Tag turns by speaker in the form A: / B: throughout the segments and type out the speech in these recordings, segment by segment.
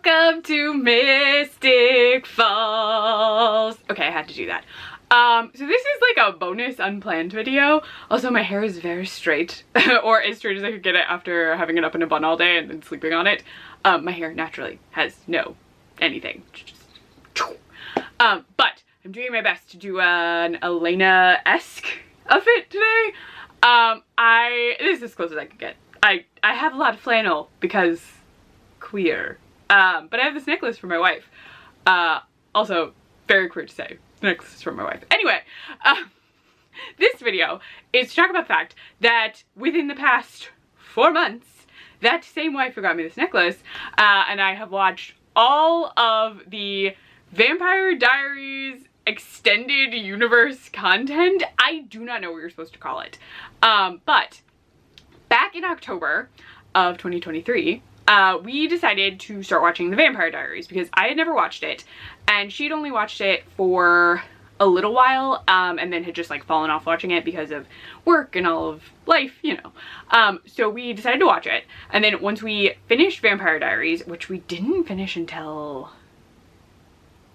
A: Welcome to Mystic Falls. Okay, I had to do that. So this is like a bonus unplanned video. Also, my hair is very straight, or as straight as I could get it after having it up in a bun all day and then sleeping on it. My hair naturally has no anything. But I'm doing my best to do an Elena-esque outfit today. This is as close as I could get. I have a lot of flannel because queer. But I have this necklace for my wife. Also very queer to say. The necklace is from my wife. Anyway, this video is to talk about the fact that within the past 4 months, that same wife who got me this necklace, and I have watched all of the Vampire Diaries extended universe content. I do not know what you're supposed to call it. But back in October of 2023, we decided to start watching the Vampire Diaries because I had never watched it and she'd only watched it for a little while and then had just like fallen off watching it because of work and all of life, you know. So we decided to watch it, and then once we finished Vampire Diaries, which we didn't finish until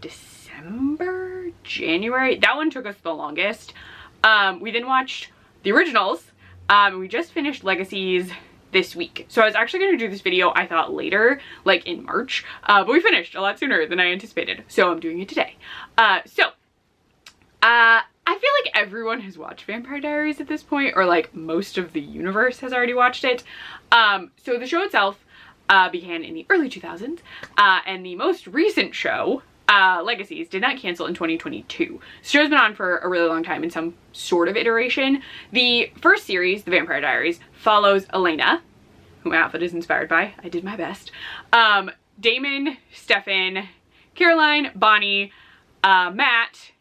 A: December, January, that one took us the longest. We then watched the originals. We just finished Legacies this week. So I was actually going to do this video, I thought, later, like in March, but we finished a lot sooner than I anticipated, so I'm doing it today. I feel like everyone has watched Vampire Diaries at this point, or like most of the universe has already watched it. So the show itself began in the early 2000s, and the most recent show, Legacies, did not cancel in 2022. The show's been on for a really long time in some sort of iteration. The first series, The Vampire Diaries, follows Elena, who my outfit is inspired by. I did my best. Damon, Stefan, Caroline, Bonnie, Matt,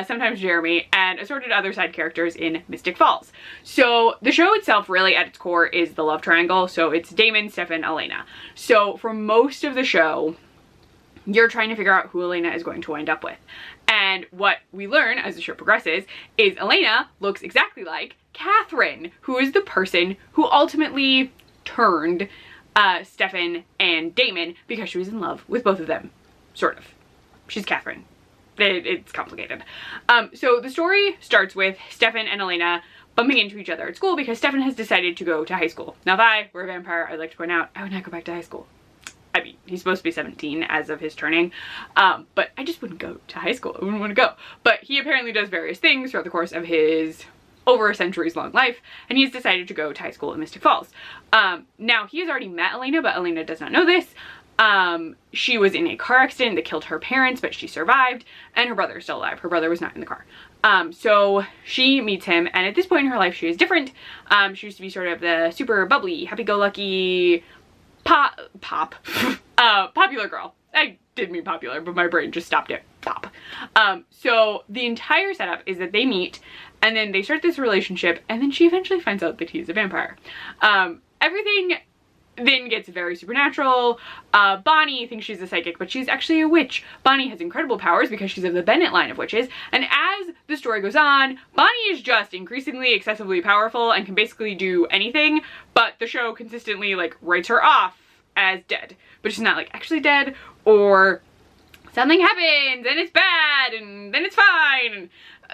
A: sometimes Jeremy, and assorted other side characters in Mystic Falls. So the show itself really at its core is the love triangle. So it's Damon, Stefan, Elena. So for most of the show, you're trying to figure out who Elena is going to wind up with. And what we learn as the show progresses is Elena looks exactly like Catherine, who is the person who ultimately turned Stefan and Damon because she was in love with both of them. Sort of. She's Catherine. It's complicated. So the story starts with Stefan and Elena bumping into each other at school because Stefan has decided to go to high school. Now, if I were a vampire, I'd like to point out, I would not go back to high school. I mean, he's supposed to be 17 as of his turning, but I just wouldn't go to high school. I wouldn't want to go. But he apparently does various things throughout the course of his over a century's long life, and he's decided to go to high school in Mystic Falls. Now, he has already met Elena, but Elena does not know this. She was in a car accident that killed her parents, but she survived, and her brother is still alive. Her brother was not in the car. So she meets him, and at this point in her life, she is different. She used to be sort of the super bubbly, happy-go-lucky, popular girl. I did mean popular, but my brain just stopped at pop. So the entire setup is that they meet and then they start this relationship, and then she eventually finds out that he's a vampire. Everything then gets very supernatural. Bonnie thinks she's a psychic, but she's actually a witch. Bonnie has incredible powers because she's of the Bennett line of witches, and as the story goes on, Bonnie is just increasingly excessively powerful and can basically do anything, but the show consistently like writes her off as dead. But she's not like actually dead, or something happens and it's bad and then it's fine.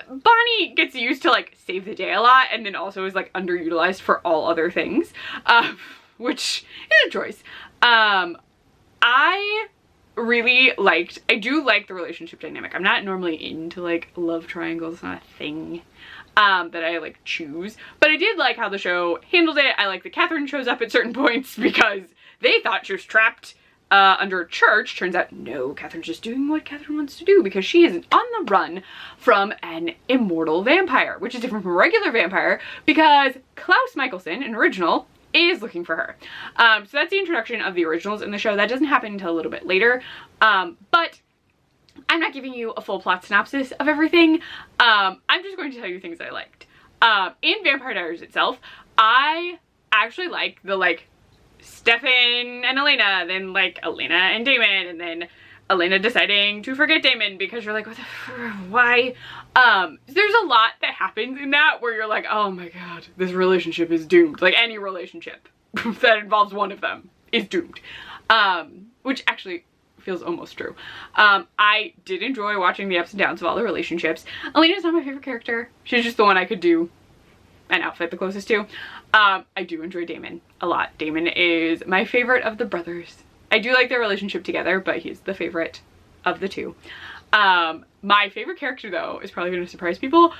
A: Bonnie gets used to like save the day a lot, and then also is like underutilized for all other things. Which is a choice. I do like the relationship dynamic. I'm not normally into like love triangles, it's not a thing that I like choose, but I did like how the show handled it. I like that Catherine shows up at certain points because they thought she was trapped under a church. Turns out, no, Catherine's just doing what Catherine wants to do because she is on the run from an immortal vampire, which is different from a regular vampire because Klaus Mikaelson, an original, is looking for her. So that's the introduction of the originals in the show. That doesn't happen until a little bit later, but I'm not giving you a full plot synopsis of everything. I'm just going to tell you things I liked. In Vampire Diaries itself, I actually like the like Stefan and Elena, then like Elena and Damon, and then Elena deciding to forget Damon because you're like, what the why? There's a lot that happens in that where you're like, oh my god, this relationship is doomed. Like any relationship that involves one of them is doomed. which actually feels almost true. I did enjoy watching the ups and downs of all the relationships. Elena's not my favorite character. She's just the one I could do an outfit the closest to. I do enjoy Damon a lot. Damon is my favorite of the brothers. I do like their relationship together, but he's the favorite of the two. My favorite character though is probably going to surprise people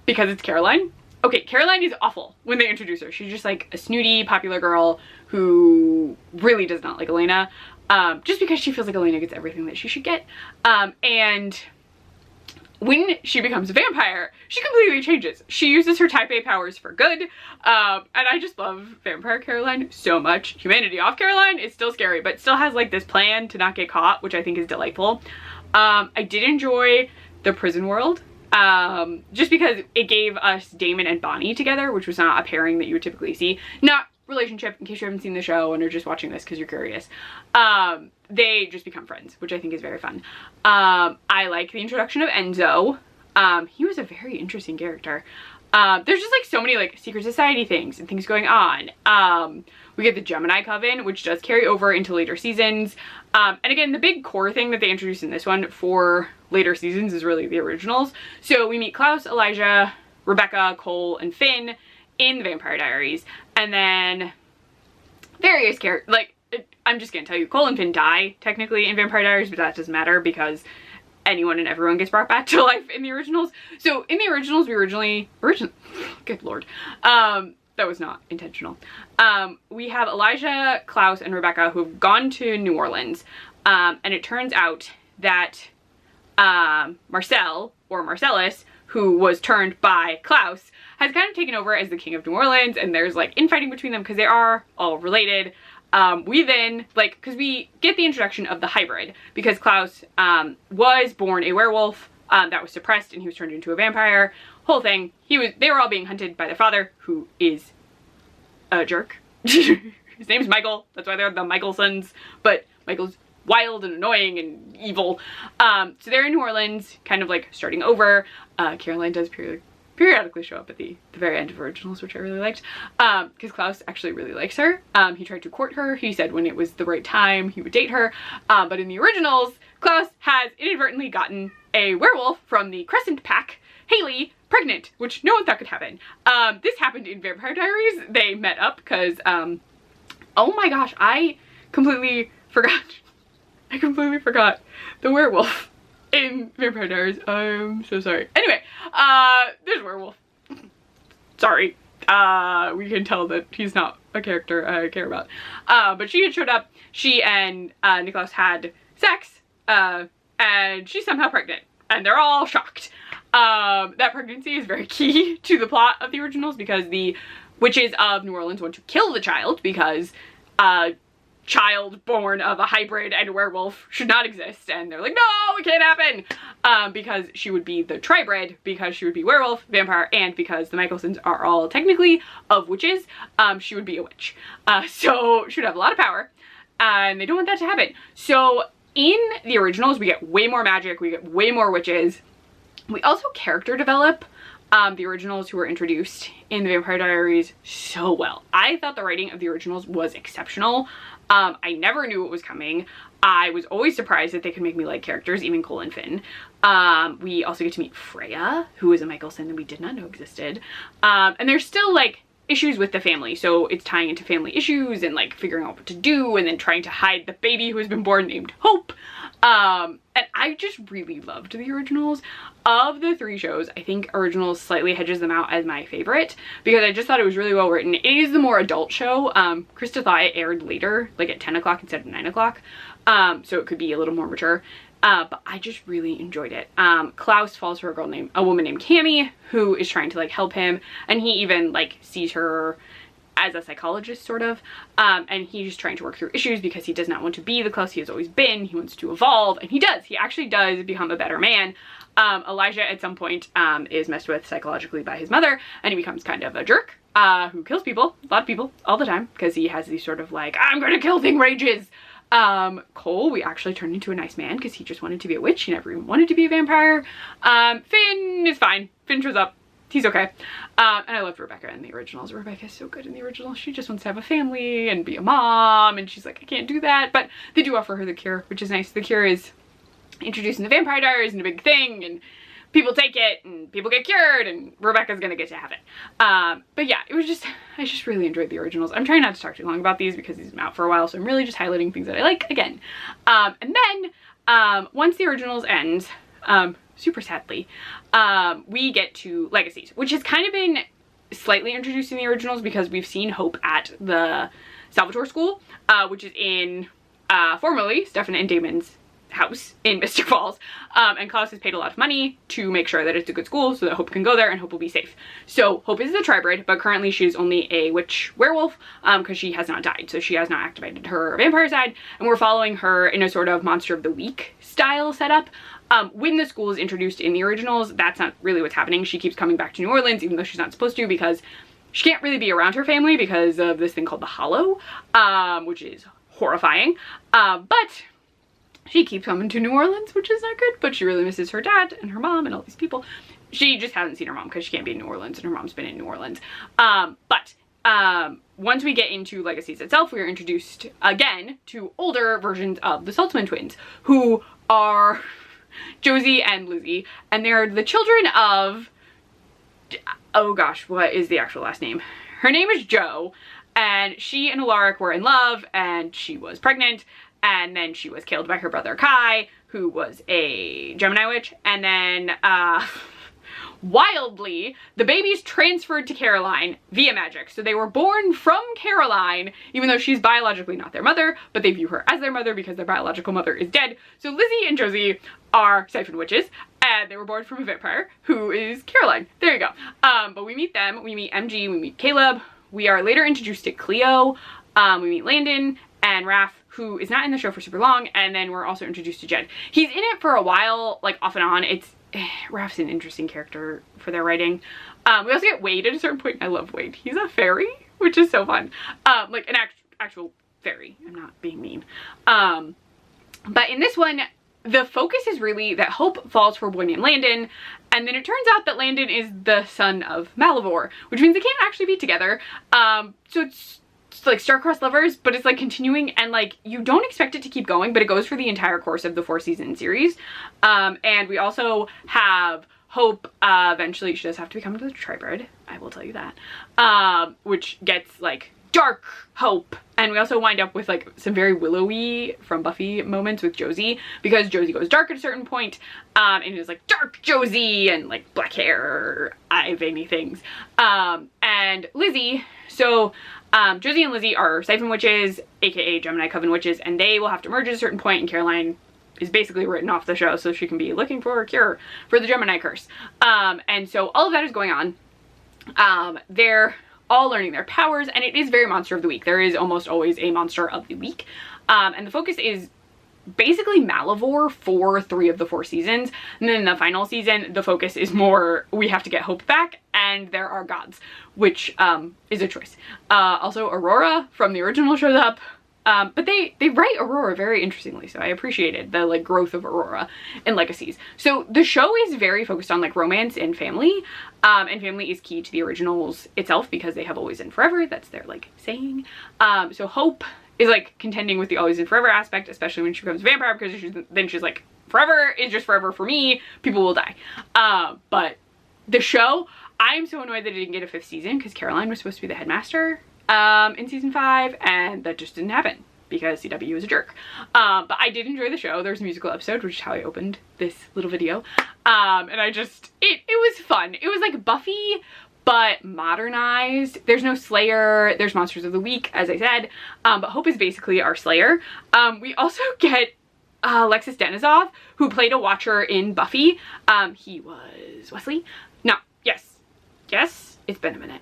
A: because it's Caroline. Okay, Caroline is awful when they introduce her. She's just like a snooty, popular girl who really does not like Elena, just because she feels like Elena gets everything that she should get. And when she becomes a vampire, she completely changes. She uses her type A powers for good, and I just love Vampire Caroline so much. Humanity off Caroline is still scary, but still has like this plan to not get caught, which I think is delightful. I did enjoy the prison world. Just because it gave us Damon and Bonnie together, which was not a pairing that you would typically see. Not relationship, in case you haven't seen the show and are just watching this because you're curious. They just become friends, which I think is very fun. I like the introduction of Enzo. He was a very interesting character. There's just like so many like secret society things and things going on. We get the Gemini Coven, which does carry over into later seasons. And again, the big core thing that they introduced in this one for later seasons is really the originals. So we meet Klaus, Elijah, Rebecca, Cole, and Finn in the Vampire Diaries. And then various characters, like, I'm just gonna tell you, Cole and Finn die technically in Vampire Diaries, but that doesn't matter because anyone and everyone gets brought back to life in the originals. So in the originals, we originally, good lord, that was not intentional. We have Elijah, Klaus, and Rebecca who have gone to New Orleans, and it turns out that Marcel, or Marcellus, who was turned by Klaus, has kind of taken over as the king of New Orleans, and there's like infighting between them because they are all related. We then, like, because we get the introduction of the hybrid, because Klaus was born a werewolf that was suppressed and he was turned into a vampire. Whole thing, they were all being hunted by their father, who is a jerk. His name's Michael, that's why they're the Mikaelsons, but Michael's wild and annoying and evil. So they're in New Orleans, kind of like starting over. Caroline does periodically show up at the very end of originals, which I really liked, because Klaus actually really likes her. He tried to court her. He said when it was the right time he would date her, but in the originals Klaus has inadvertently gotten a werewolf from the Crescent Pack, Haley, pregnant, which no one thought could happen. This happened in Vampire Diaries. They met up because oh my gosh, I completely forgot the werewolf in Vampire Diaries. I'm so sorry. Anyway, there's a werewolf. Sorry. We can tell that he's not a character I care about. But she had showed up. She and Nicholas had sex, and she's somehow pregnant, and they're all shocked. That pregnancy is very key to the plot of the originals because the witches of New Orleans want to kill the child because child born of a hybrid and a werewolf should not exist, and they're like, no, it can't happen, because she would be the tribrid, because she would be werewolf, vampire, and because the Mikaelsons are all technically of witches, she would be a witch, so she would have a lot of power, and they don't want that to happen. So in the originals we get way more magic, we get way more witches. We also character develop the originals who were introduced in the Vampire Diaries so well. I thought the writing of the originals was exceptional. I never knew what was coming. I was always surprised that they could make me like characters, even Cole and Finn. We also get to meet Freya, who is a Mikaelson that we did not know existed. And there's still like issues with the family, so it's tying into family issues and like figuring out what to do and then trying to hide the baby who has been born named Hope. And I just really loved the originals. Of the three shows, I think originals slightly hedges them out as my favorite because I just thought it was really well written. It is the more adult show. Krista thought it aired later, like at 10 o'clock instead of 9 o'clock. So it could be a little more mature. But I just really enjoyed it. Klaus falls for a woman named Cammy, who is trying to like help him, and he even like sees her as a psychologist sort of, and he's just trying to work through issues because he does not want to be the Klaus he has always been. He wants to evolve, and he does. He actually does become a better man. Elijah at some point is messed with psychologically by his mother, and he becomes kind of a jerk who kills people, a lot of people, all the time, because he has these sort of like, I'm gonna kill thing rages. Cole, we actually turned into a nice man because he just wanted to be a witch. He never even wanted to be a vampire. Finn is fine. Finn shows up. he's okay. And I loved Rebecca in the originals. Rebecca's so good in the originals. She just wants to have a family and be a mom, and she's like, I can't do that. But they do offer her the cure, which is nice. The cure is introduced in the Vampire Diaries and a big thing, and people take it and people get cured, and Rebecca's gonna get to have it. But yeah, it was just, I just really enjoyed the originals. I'm trying not to talk too long about these because these have been out for a while, so I'm really just highlighting things that I like again. And then once the originals end, super sadly, we get to Legacies, which has kind of been slightly introduced in the originals because we've seen Hope at the Salvatore School, which is in formerly Stefan and Damon's house in Mystic Falls, and Klaus has paid a lot of money to make sure that it's a good school so that Hope can go there and Hope will be safe. So Hope is a tribrid, but currently she's only a witch werewolf because she has not died, so she has not activated her vampire side, and we're following her in a sort of Monster of the Week style setup. When the school is introduced in the originals, that's not really what's happening. She keeps coming back to New Orleans even though she's not supposed to, because she can't really be around her family because of this thing called the Hollow, which is horrifying. But she keeps coming to New Orleans, which is not good, but she really misses her dad and her mom and all these people. She just hasn't seen her mom because she can't be in New Orleans, and her mom's been in New Orleans. Once we get into Legacies itself, we are introduced again to older versions of the Saltzman twins, who are Josie and Lizzie, and they're the children of, oh gosh, what is the actual last name? Her name is Jo, and she and Alaric were in love, and she was pregnant, and then she was killed by her brother Kai, who was a Gemini witch, and then wildly, the babies transferred to Caroline via magic. So they were born from Caroline, even though she's biologically not their mother, but they view her as their mother because their biological mother is dead. So Lizzie and Josie are siphon witches, and they were born from a vampire who is Caroline. There you go. But we meet them, we meet MG, we meet Caleb. We are later introduced to Cleo. We meet Landon and Raph, who is not in the show for super long, and then we're also introduced to Jed. He's in it for a while, like off and on. Raph's an interesting character for their writing. We also get Wade at a certain point. I love Wade. He's a fairy, which is so fun. Like an actual fairy. I'm not being mean. But in this one, the focus is really that Hope falls for a boy named Landon, and then it turns out that Landon is the son of Malivore, which means they can't actually be together. So it's like star-crossed lovers, but it's like continuing, and like you don't expect it to keep going, but it goes for the entire course of the 4-season series. And we also have Hope, eventually she does have to become the tribrid, I will tell you that, which gets like dark Hope, and we also wind up with like some very Willowy from Buffy moments with Josie, because Josie goes dark at a certain point, and it is like dark Josie and like black hair, eye veiny things. And Lizzie, so Josie and Lizzie are siphon witches, aka Gemini Coven witches, and they will have to merge at a certain point, and Caroline is basically written off the show so she can be looking for a cure for the Gemini curse. And so all of that is going on. They're all learning their powers, and it is very Monster of the Week. There is almost always a Monster of the Week. And the focus is basically Malivore for 3 of the 4 seasons. And then in the final season, the focus is more, we have to get Hope back, and there are gods, which is a choice. Also Aurora from the original shows up. But they write Aurora very interestingly, so I appreciated the like growth of Aurora in Legacies. So the show is very focused on like romance and family, and family is key to the originals itself because they have always and forever. That's their like saying. So Hope is like contending with the always and forever aspect, especially when she becomes a vampire, because then she's like, forever is just forever for me, people will die. But the show, I'm so annoyed that it didn't get a 5th season because Caroline was supposed to be the headmaster in season 5, and that just didn't happen because CW is a jerk. But I did enjoy the show. There's a musical episode, which is how I opened this little video. And I just, it was fun. It was like Buffy, but modernized. There's no Slayer. There's Monsters of the Week, as I said. But Hope is basically our Slayer. We also get Alexis Denisov, who played a Watcher in Buffy. He was Wesley. No, yes, it's been a minute.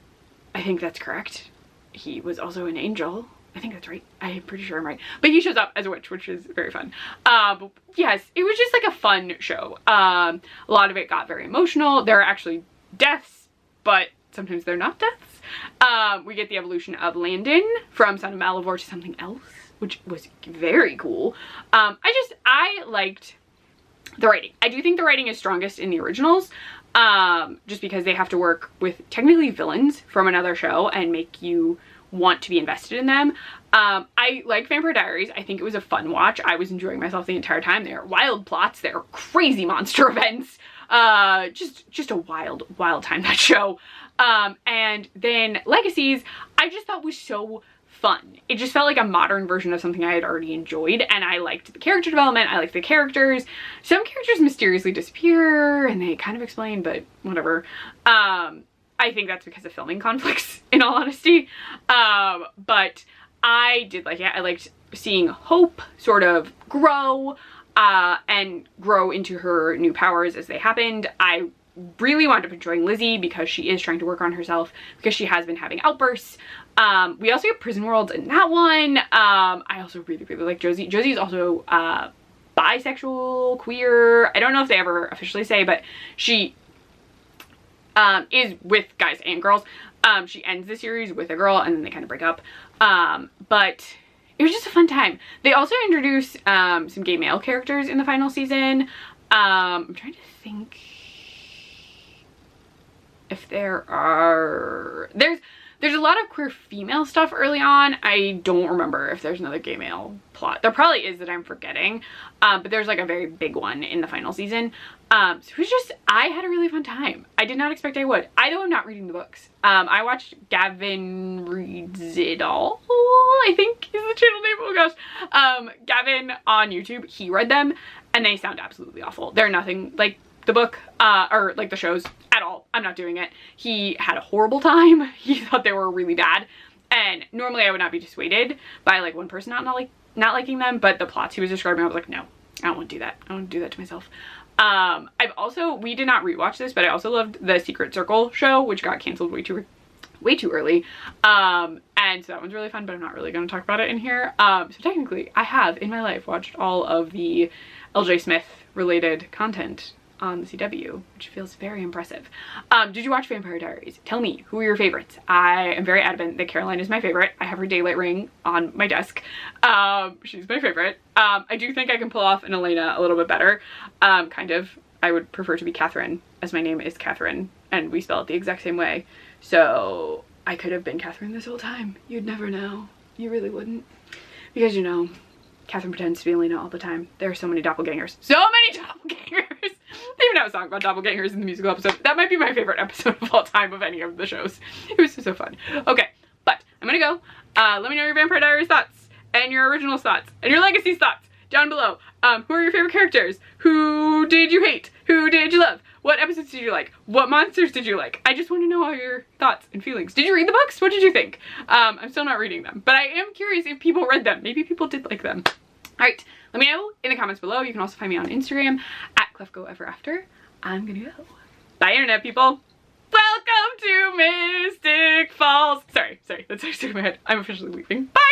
A: I think that's correct. He was also an angel. I think that's right. I'm pretty sure I'm right. But he shows up as a witch, which is very fun. But yes, it was just like a fun show. A lot of it got very emotional. There are actually deaths, but sometimes they're not deaths. We get the evolution of Landon from Son of Malivore to something else, which was very cool. I liked the writing. I do think the writing is strongest in the originals, just because they have to work with technically villains from another show and make you want to be invested in them. I like Vampire Diaries. I think it was a fun watch. I was enjoying myself the entire time. There are wild plots, there are crazy monster events. Just a wild time, that show. And then Legacies, I just thought was so fun. It just felt like a modern version of something I had already enjoyed, and I liked the character development. I liked the characters. Some characters mysteriously disappear and they kind of explain, but whatever. I think that's because of filming conflicts, in all honesty. But I did like it. I liked seeing Hope sort of grow and grow into her new powers as they happened. I really wound up enjoying Lizzie because she is trying to work on herself, because she has been having outbursts. We also get Prison World in that one. I also really like Josie. Josie is also bisexual, queer. I don't know if they ever officially say, but she is with guys and girls. She ends the series with a girl and then they kind of break up. But it was just a fun time. They also introduced some gay male characters in the final season. I'm trying to think if there are... There's a lot of queer female stuff early on. I don't remember if there's another gay male plot. There probably is that I'm forgetting. But there's like a very big one in the final season. So it was just, I had a really fun time. I did not expect I would. I though am not reading the books. I watched Gavin Reads It All, I think is the channel name. Oh gosh. Gavin on YouTube, he read them and they sound absolutely awful. They're nothing like the book or like the shows at all. I'm not doing it. He had a horrible time. He thought they were really bad, and normally I would not be dissuaded by like one person not liking them, but the plots he was describing, I was like, no, I don't want to do that. I don't want to do that to myself. We did not rewatch this, but I also loved the Secret Circle show, which got canceled way too early. And so that one's really fun, but I'm not really going to talk about it in here. So technically I have in my life watched all of the LJ Smith related content on the CW, which feels very impressive. Did you watch Vampire Diaries? Tell me, who are your favorites? I am very adamant that Caroline is my favorite. I have her daylight ring on my desk. She's my favorite. I do think I can pull off an Elena a little bit better. Kind of. I would prefer to be Catherine, as my name is Catherine, and we spell it the exact same way. So I could have been Catherine this whole time. You'd never know. You really wouldn't. Because, you know, Catherine pretends to be Elena all the time. There are so many doppelgangers. So many doppelgangers! They even have a song about doppelgangers in the musical episode. That might be my favorite episode of all time of any of the shows. It was so fun. Okay, but I'm gonna go. Let me know your Vampire Diaries thoughts, and your original thoughts, and your Legacies thoughts down below. Who are your favorite characters? Who did you hate? Who did you love? What episodes did you like? What monsters did you like? I just want to know all your thoughts and feelings. Did you read the books? What did you think? I'm still not reading them, but I am curious if people read them. Maybe people did like them. Alright, let me know in the comments below. You can also find me on Instagram at ClefGoEverAfter. I'm gonna go. Bye, internet people. Welcome to Mystic Falls. Sorry, that's actually in my head. I'm officially leaving. Bye!